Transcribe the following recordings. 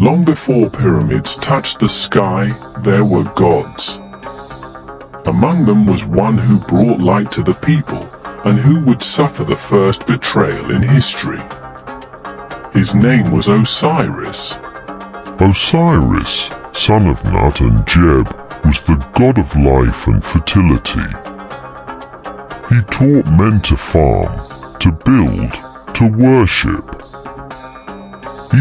Long before pyramids touched the sky, there were gods. Among them was one who brought light to the people and who would suffer the first betrayal in history. His name was Osiris. Osiris, son of Nut and Jeb, was the god of life and fertility. He taught men to farm, to build, to worship.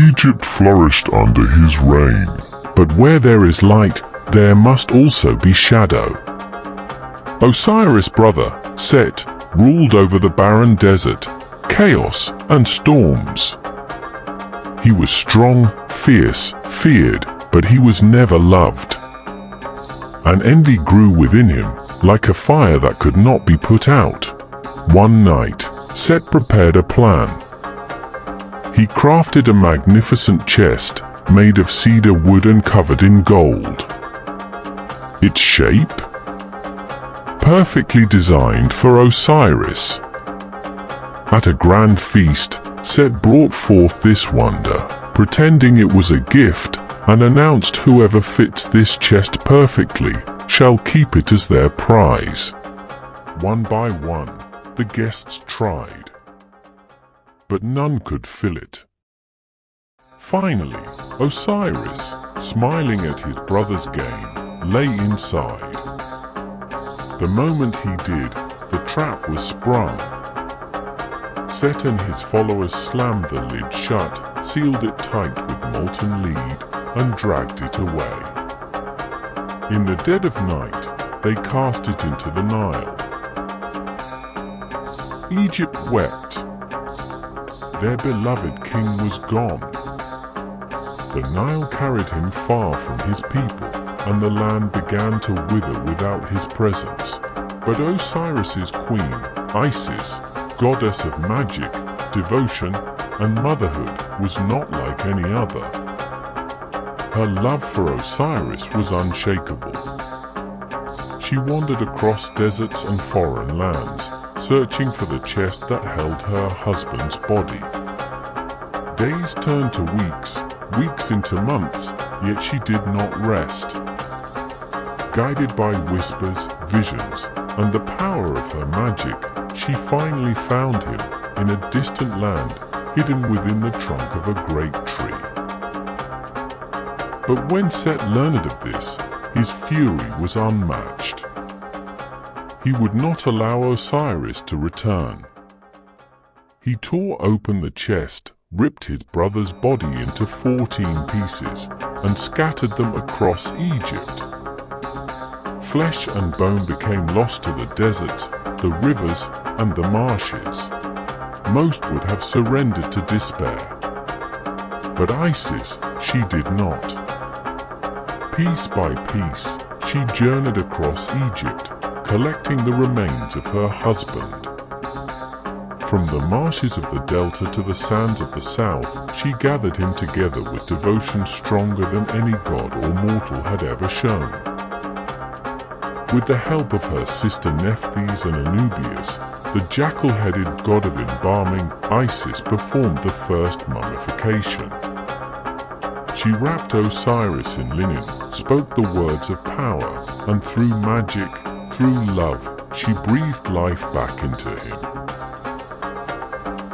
Egypt flourished under his reign. But where there is light, there must also be shadow. Osiris' brother, Set, ruled over the barren desert, chaos and storms. He was strong, fierce, feared, but he was never loved. And envy grew within him, like a fire that could not be put out. One night, Set prepared a plan. He crafted a magnificent chest, made of cedar wood and covered in gold. Its shape? Perfectly designed for Osiris. At a grand feast, Set brought forth this wonder, pretending it was a gift, and announced whoever fits this chest perfectly shall keep it as their prize. One by one, the guests tried, but none could fill it. Finally, Osiris, smiling at his brother's game, lay inside. The moment he did, the trap was sprung. Set and his followers slammed the lid shut, sealed it tight with molten lead, and dragged it away. In the dead of night, they cast it into the Nile. Egypt wept. Their beloved king was gone. The Nile carried him far from his people, and the land began to wither without his presence. But Osiris's queen, Isis, goddess of magic, devotion, and motherhood, was not like any other. Her love for Osiris was unshakable. She wandered across deserts and foreign lands, searching for the chest that held her husband's body. Days turned to weeks, weeks into months, yet she did not rest. Guided by whispers, visions, and the power of her magic, she finally found him in a distant land, hidden within the trunk of a great tree. But when Set learned of this, his fury was unmatched. He would not allow Osiris to return. He tore open the chest, ripped his brother's body into 14 pieces, and scattered them across Egypt. Flesh and bone became lost to the deserts, the rivers, and the marshes. Most would have surrendered to despair. But Isis, she did not. Piece by piece, she journeyed across Egypt, collecting the remains of her husband. From the marshes of the delta to the sands of the south, she gathered him together with devotion stronger than any god or mortal had ever shown. With the help of her sister Nephthys and Anubius, the jackal-headed god of embalming, Isis performed the first mummification. She wrapped Osiris in linen, spoke the words of power, and through magic, through love, she breathed life back into him.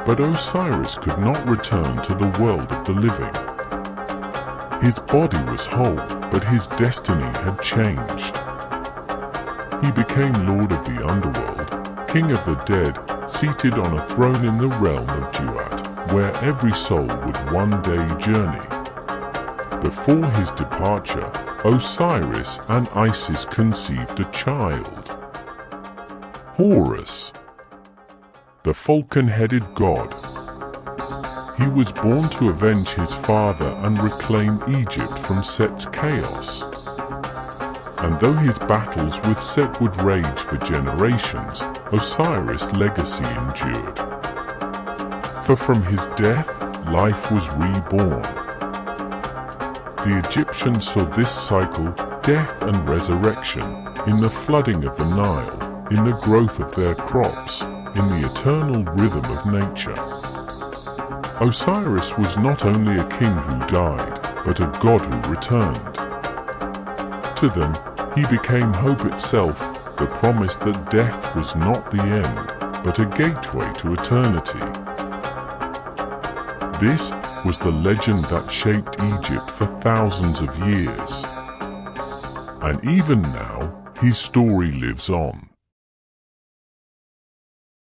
But Osiris could not return to the world of the living. His body was whole, but his destiny had changed. He became lord of the underworld, king of the dead, seated on a throne in the realm of Duat, where every soul would one day journey. Before his departure, Osiris and Isis conceived a child. Horus, the falcon-headed god. He was born to avenge his father and reclaim Egypt from Set's chaos. And though his battles with Set would rage for generations, Osiris' legacy endured. For from his death, life was reborn. The Egyptians saw this cycle, death and resurrection, in the flooding of the Nile, in the growth of their crops, in the eternal rhythm of nature. Osiris was not only a king who died, but a god who returned. To them, he became hope itself, the promise that death was not the end, but a gateway to eternity. This was the legend that shaped Egypt for thousands of years. And even now, his story lives on.